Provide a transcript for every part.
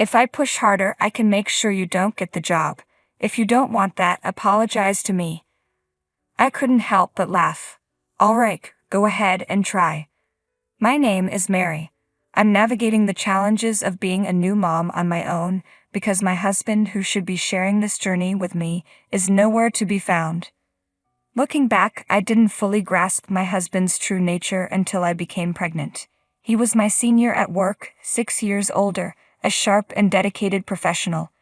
If I push harder, I can make sure you don't get the job. If you don't want that, apologize to me." I couldn't help but laugh. "All right, go ahead and try. My name is Mary. I'm navigating the challenges of being a new mom on my own because my husband, who should be sharing this journey with me, is nowhere to be found." Looking back, I didn't fully grasp my husband's true nature until I became pregnant. He was my senior at work, 6 years older, a sharp and dedicated professional.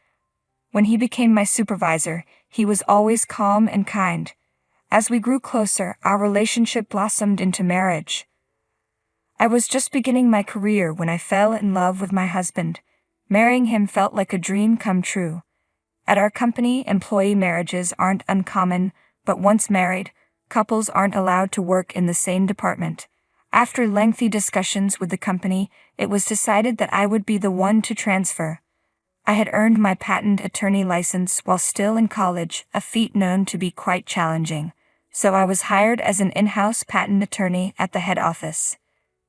When he became my supervisor, he was always calm and kind. As we grew closer, our relationship blossomed into marriage. I was just beginning my career when I fell in love with my husband. Marrying him felt like a dream come true. At our company, employee marriages aren't uncommon, but once married, couples aren't allowed to work in the same department. After lengthy discussions with the company, it was decided that I would be the one to transfer. I had earned my patent attorney license while still in college, a feat known to be quite challenging, so I was hired as an in-house patent attorney at the head office.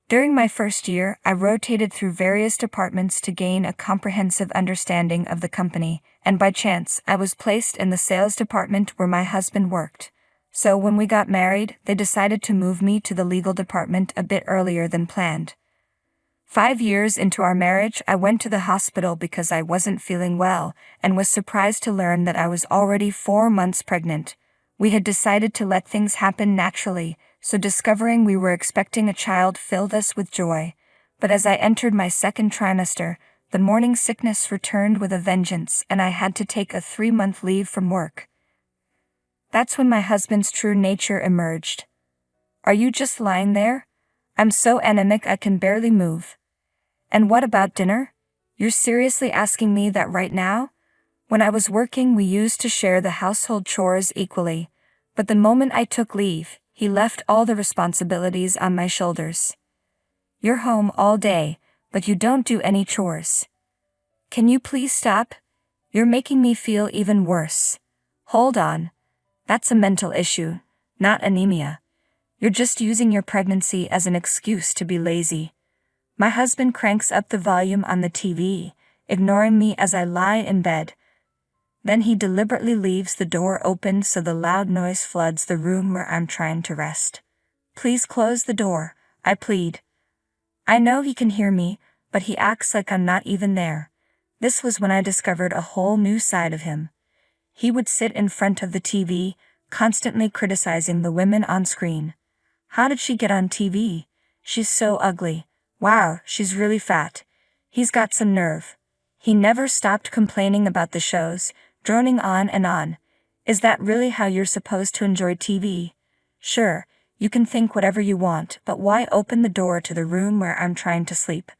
During my first year, I rotated through various departments to gain a comprehensive understanding of the company, and by chance, I was placed in the sales department where my husband worked. So when we got married, they decided to move me to the legal department a bit earlier than planned. 5 years into our marriage, I went to the hospital because I wasn't feeling well, and was surprised to learn that I was already 4 months pregnant. We had decided to let things happen naturally, so discovering we were expecting a child filled us with joy. But as I entered my second trimester, the morning sickness returned with a vengeance, and I had to take a 3-month leave from work. That's when my husband's true nature emerged. "Are you just lying there? I'm so anemic I can barely move. And what about dinner? You're seriously asking me that right now?" When I was working, we used to share the household chores equally, but the moment I took leave, he left all the responsibilities on my shoulders. "You're home all day, but you don't do any chores. Can you please stop? You're making me feel even worse." "Hold on. That's a mental issue, not anemia. You're just using your pregnancy as an excuse to be lazy." My husband cranks up the volume on the TV, ignoring me as I lie in bed. Then he deliberately leaves the door open so the loud noise floods the room where I'm trying to rest. "Please close the door," I plead. I know he can hear me, but he acts like I'm not even there. This was when I discovered a whole new side of him. He would sit in front of the TV, constantly criticizing the women on screen. "How did she get on TV? She's so ugly. Wow, she's really fat. He's got some nerve." He never stopped complaining about the shows, droning on and on. "Is that really how you're supposed to enjoy TV? Sure, you can think whatever you want, but why open the door to the room where I'm trying to sleep?"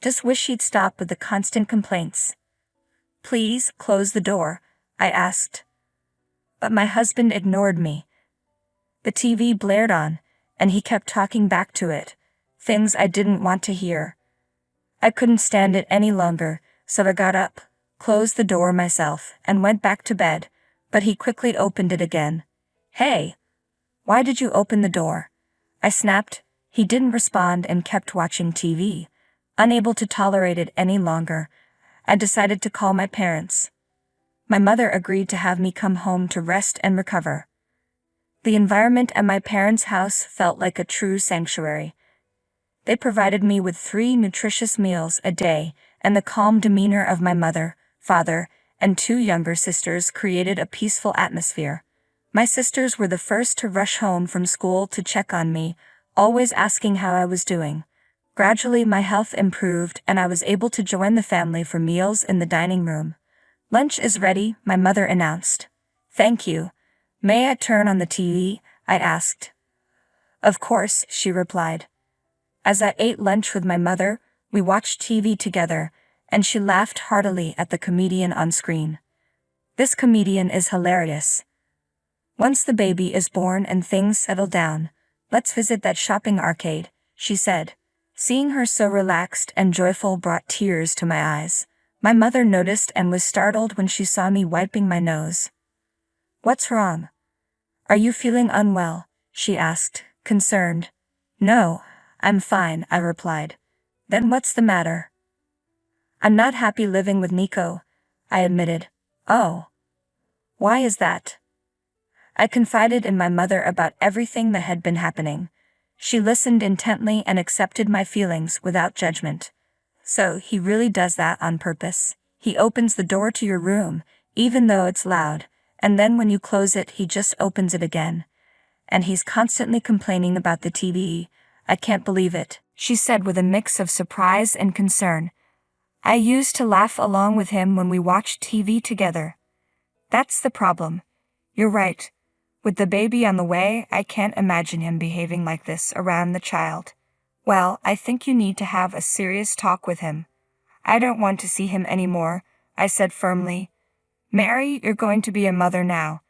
Just wish he'd stop with the constant complaints. "Please, close the door," I asked. But my husband ignored me. The TV blared on, and he kept talking back to it, things I didn't want to hear. I couldn't stand it any longer, so I got up, closed the door myself, and went back to bed, but he quickly opened it again. "Hey! Why did you open the door?" I snapped. He didn't respond and kept watching TV. Unable to tolerate it any longer, I decided to call my parents. My mother agreed to have me come home to rest and recover. The environment at my parents' house felt like a true sanctuary. They provided me with 3 nutritious meals a day, and the calm demeanor of my mother, father, and 2 younger sisters created a peaceful atmosphere. My sisters were the first to rush home from school to check on me, always asking how I was doing. Gradually my health improved and I was able to join the family for meals in the dining room. "Lunch is ready," my mother announced. "Thank you. May I turn on the TV?" I asked. "Of course," she replied. As I ate lunch with my mother, we watched TV together, and she laughed heartily at the comedian on screen. "This comedian is hilarious. Once the baby is born and things settle down, let's visit that shopping arcade," she said. Seeing her so relaxed and joyful brought tears to my eyes. My mother noticed and was startled when she saw me wiping my nose. "What's wrong? Are you feeling unwell?" she asked, concerned. "No, I'm fine," I replied. "Then what's the matter?" I'm not happy living with Nico, I admitted. Oh. Why is that? I confided in my mother about everything that had been happening. She listened intently and accepted my feelings without judgment. So he really does that on purpose. He opens the door to your room, even though it's loud, and then when you close it he just opens it again. And he's constantly complaining about the TV. I can't believe it, she said with a mix of surprise and concern. I used to laugh along with him when we watched TV together. That's the problem. You're right. With the baby on the way, I can't imagine him behaving like this around the child. Well, I think you need to have a serious talk with him. I don't want to see him anymore, I said firmly. Mary, you're going to be a mother now.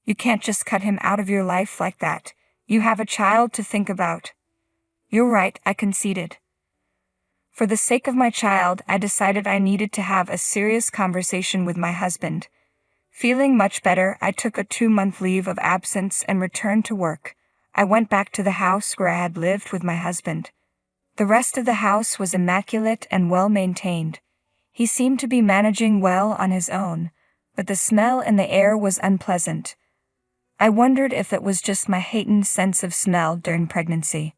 You can't just cut him out of your life like that. You have a child to think about. You're right, I conceded. For the sake of my child, I decided I needed to have a serious conversation with my husband. Feeling much better, I took a 2-month leave of absence and returned to work. I went back to the house where I had lived with my husband. The rest of the house was immaculate and well maintained. He seemed to be managing well on his own, but the smell in the air was unpleasant. I wondered if it was just my heightened sense of smell during pregnancy.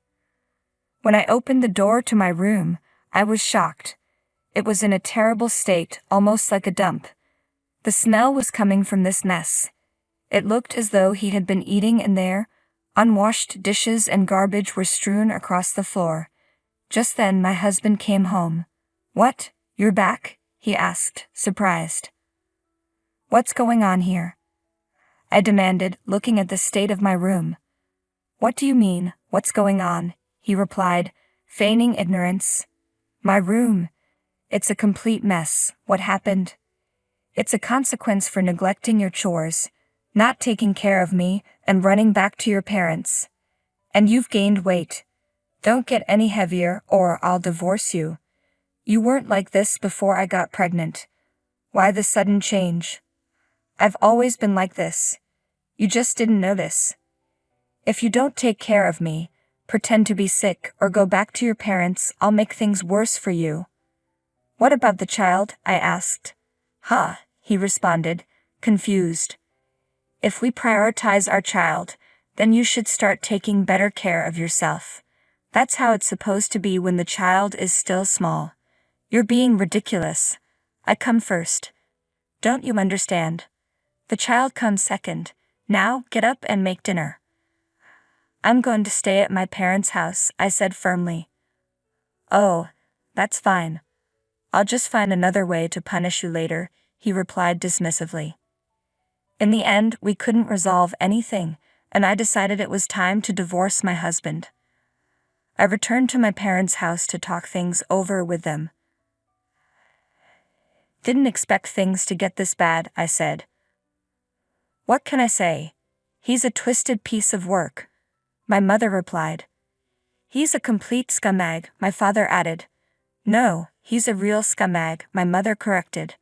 When I opened the door to my room, I was shocked. It was in a terrible state, almost like a dump. The smell was coming from this mess. It looked as though he had been eating in there. Unwashed dishes and garbage were strewn across the floor. Just then my husband came home. What, you're back? He asked, surprised. What's going on here? I demanded, looking at the state of my room. What do you mean, what's going on? He replied, feigning ignorance. My room. It's a complete mess. What happened? It's a consequence for neglecting your chores, not taking care of me, and running back to your parents. And you've gained weight. Don't get any heavier or I'll divorce you. You weren't like this before I got pregnant. Why the sudden change? I've always been like this. You just didn't notice. If you don't take care of me, pretend to be sick or go back to your parents, I'll make things worse for you. What about the child? I asked. Huh, he responded, confused. If we prioritize our child, then you should start taking better care of yourself. That's how it's supposed to be when the child is still small. You're being ridiculous. I come first. Don't you understand? The child comes second. Now, get up and make dinner. I'm going to stay at my parents' house, I said firmly. Oh, that's fine. I'll just find another way to punish you later, he replied dismissively. In the end, we couldn't resolve anything, and I decided it was time to divorce my husband. I returned to my parents' house to talk things over with them. Didn't expect things to get this bad, I said. What can I say? He's a twisted piece of work, my mother replied. He's a complete scumbag, my father added. No, he's a real scumbag, my mother corrected.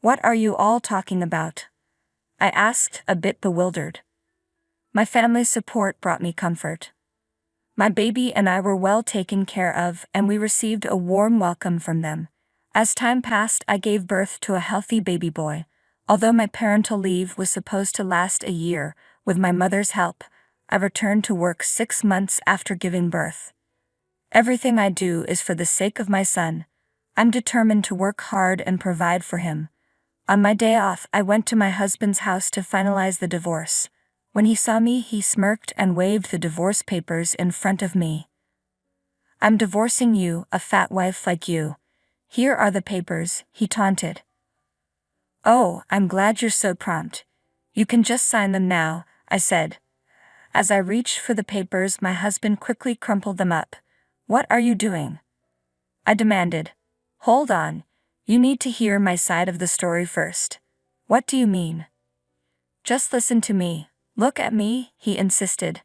What are you all talking about? I asked, a bit bewildered. My family's support brought me comfort. My baby and I were well taken care of, and we received a warm welcome from them. As time passed, I gave birth to a healthy baby boy. Although my parental leave was supposed to last a year, with my mother's help, I returned to work 6 months after giving birth. Everything I do is for the sake of my son. I'm determined to work hard and provide for him. On my day off, I went to my husband's house to finalize the divorce. When he saw me, he smirked and waved the divorce papers in front of me. I'm divorcing you, a fat wife like you. Here are the papers, he taunted. Oh, I'm glad you're so prompt. You can just sign them now, I said. As I reached for the papers, my husband quickly crumpled them up. What are you doing? I demanded. Hold on. You need to hear my side of the story first. What do you mean? Just listen to me. Look at me, he insisted.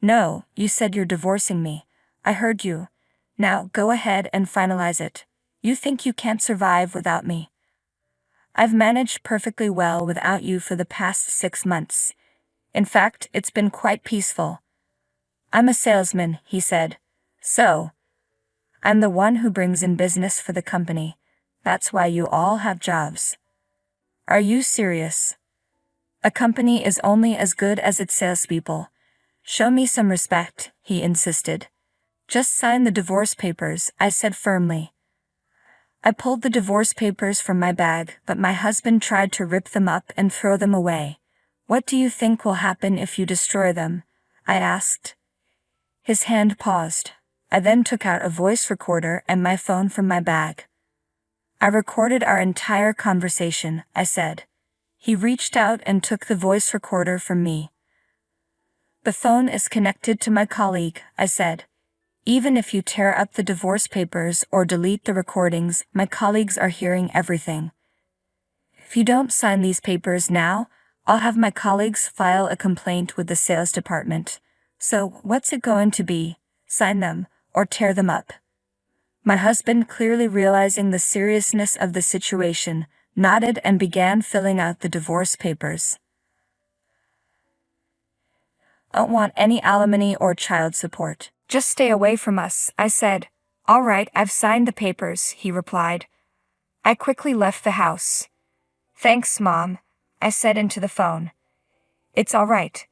No, you said you're divorcing me. I heard you. Now go ahead and finalize it. You think you can't survive without me. I've managed perfectly well without you for the past 6 months. In fact, it's been quite peaceful. I'm a salesman, he said. So, I'm the one who brings in business for the company. That's why you all have jobs. Are you serious? A company is only as good as its salespeople. Show me some respect, he insisted. Just sign the divorce papers, I said firmly. I pulled the divorce papers from my bag, but my husband tried to rip them up and throw them away. What do you think will happen if you destroy them? I asked. His hand paused. I then took out a voice recorder and my phone from my bag. I recorded our entire conversation, I said. He reached out and took the voice recorder from me. The phone is connected to my colleague, I said. Even if you tear up the divorce papers or delete the recordings, my colleagues are hearing everything. If you don't sign these papers now, I'll have my colleagues file a complaint with the sales department. So, what's it going to be? Sign them, or tear them up? My husband, clearly realizing the seriousness of the situation, nodded and began filling out the divorce papers. I don't want any alimony or child support. Just stay away from us, I said. All right, I've signed the papers, he replied. I quickly left the house. Thanks, Mom, I said into the phone. It's all right.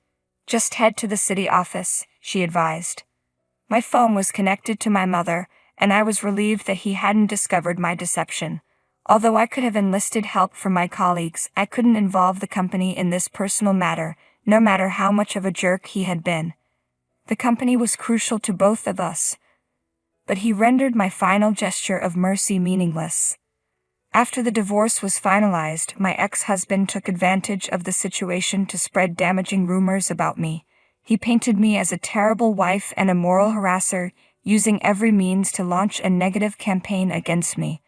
Just head to the city office, she advised. My phone was connected to my mother, and I was relieved that he hadn't discovered my deception. Although I could have enlisted help from my colleagues, I couldn't involve the company in this personal matter, no matter how much of a jerk he had been. The company was crucial to both of us, but he rendered my final gesture of mercy meaningless. After the divorce was finalized, my ex-husband took advantage of the situation to spread damaging rumors about me. He painted me as a terrible wife and a moral harasser, using every means to launch a negative campaign against me.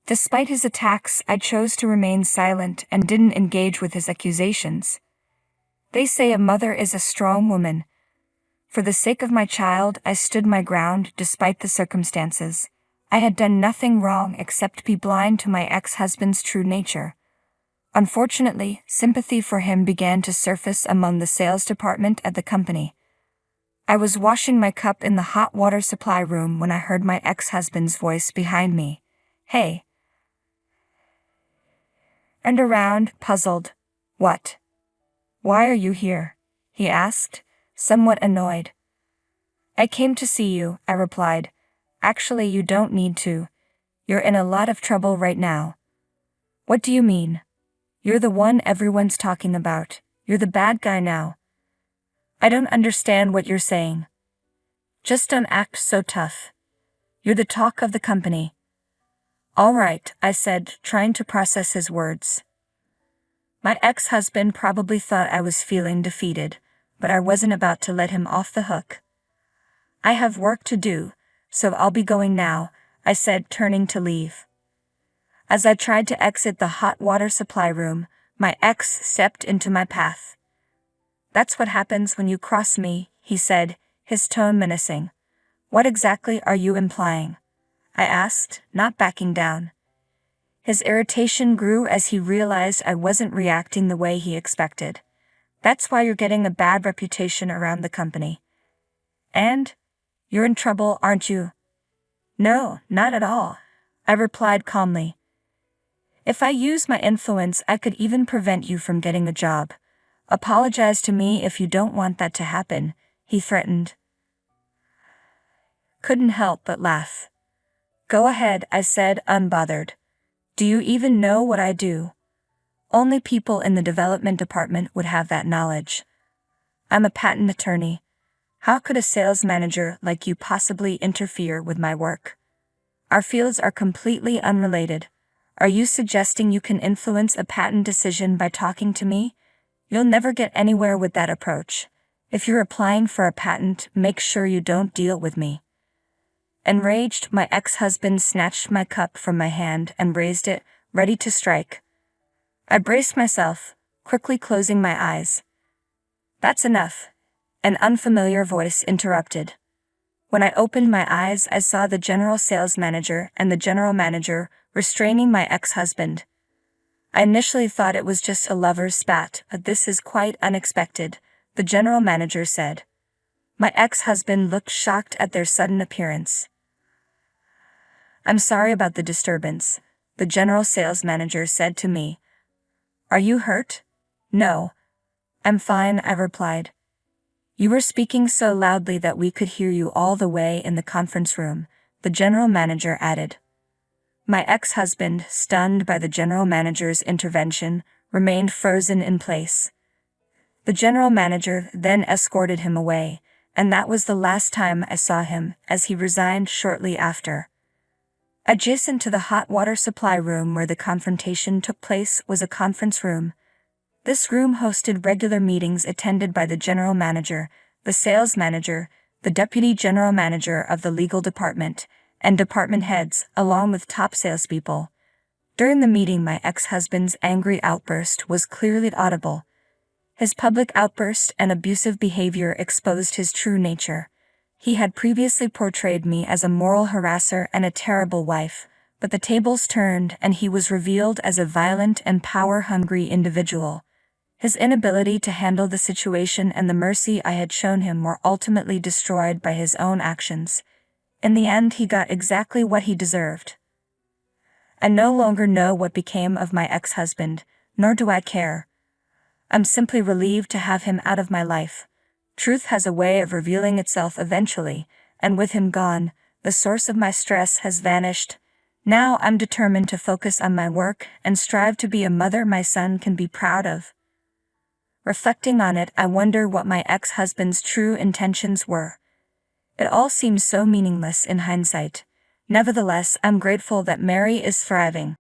Despite his attacks, I chose to remain silent and didn't engage with his accusations. They say a mother is a strong woman. For the sake of my child, I stood my ground despite the circumstances. I had done nothing wrong except be blind to my ex-husband's true nature. Unfortunately, sympathy for him began to surface among the sales department at the company. I was washing my cup in the hot water supply room when I heard my ex-husband's voice behind me. Hey. And around, puzzled. What? Why are you here? He asked, somewhat annoyed. I came to see you, I replied. Actually, you don't need to. You're in a lot of trouble right now. What do you mean? You're the one everyone's talking about. You're the bad guy now. I don't understand what you're saying. Just don't act so tough. You're the talk of the company. All right, I said, trying to process his words. My ex-husband probably thought I was feeling defeated, but I wasn't about to let him off the hook. I have work to do, so I'll be going now, I said, turning to leave. As I tried to exit the hot water supply room, my ex stepped into my path. That's what happens when you cross me, he said, his tone menacing. What exactly are you implying? I asked, not backing down. His irritation grew as he realized I wasn't reacting the way he expected. That's why you're getting a bad reputation around the company. And? You're in trouble, aren't you? No, not at all, I replied calmly. If I use my influence, I could even prevent you from getting a job. Apologize to me if you don't want that to happen, he threatened. Couldn't help but laugh. Go ahead, I said, unbothered. Do you even know what I do? Only people in the development department would have that knowledge. I'm a patent attorney. How could a sales manager like you possibly interfere with my work? Our fields are completely unrelated. Are you suggesting you can influence a patent decision by talking to me? You'll never get anywhere with that approach. If you're applying for a patent, make sure you don't deal with me. Enraged, my ex-husband snatched my cup from my hand and raised it, ready to strike. I braced myself, quickly closing my eyes. That's enough. An unfamiliar voice interrupted. When I opened my eyes, I saw the general sales manager and the general manager restraining my ex-husband. I initially thought it was just a lover's spat, but this is quite unexpected, the general manager said. My ex-husband looked shocked at their sudden appearance. I'm sorry about the disturbance, the general sales manager said to me. Are you hurt? No. I'm fine, I replied. You were speaking so loudly that we could hear you all the way in the conference room, the general manager added. My ex-husband, stunned by the general manager's intervention, remained frozen in place. The general manager then escorted him away, and that was the last time I saw him, as he resigned shortly after. Adjacent to the hot water supply room where the confrontation took place was a conference room. This room hosted regular meetings attended by the general manager, the sales manager, the deputy general manager of the legal department, and department heads, along with top salespeople. During the meeting, my ex-husband's angry outburst was clearly audible. His public outburst and abusive behavior exposed his true nature. He had previously portrayed me as a moral harasser and a terrible wife, but the tables turned and he was revealed as a violent and power-hungry individual. His inability to handle the situation and the mercy I had shown him were ultimately destroyed by his own actions. In the end, he got exactly what he deserved. I no longer know what became of my ex-husband, nor do I care. I'm simply relieved to have him out of my life. Truth has a way of revealing itself eventually, and with him gone, the source of my stress has vanished. Now I'm determined to focus on my work and strive to be a mother my son can be proud of. Reflecting on it, I wonder what my ex-husband's true intentions were. It all seems so meaningless in hindsight. Nevertheless, I'm grateful that Mary is thriving.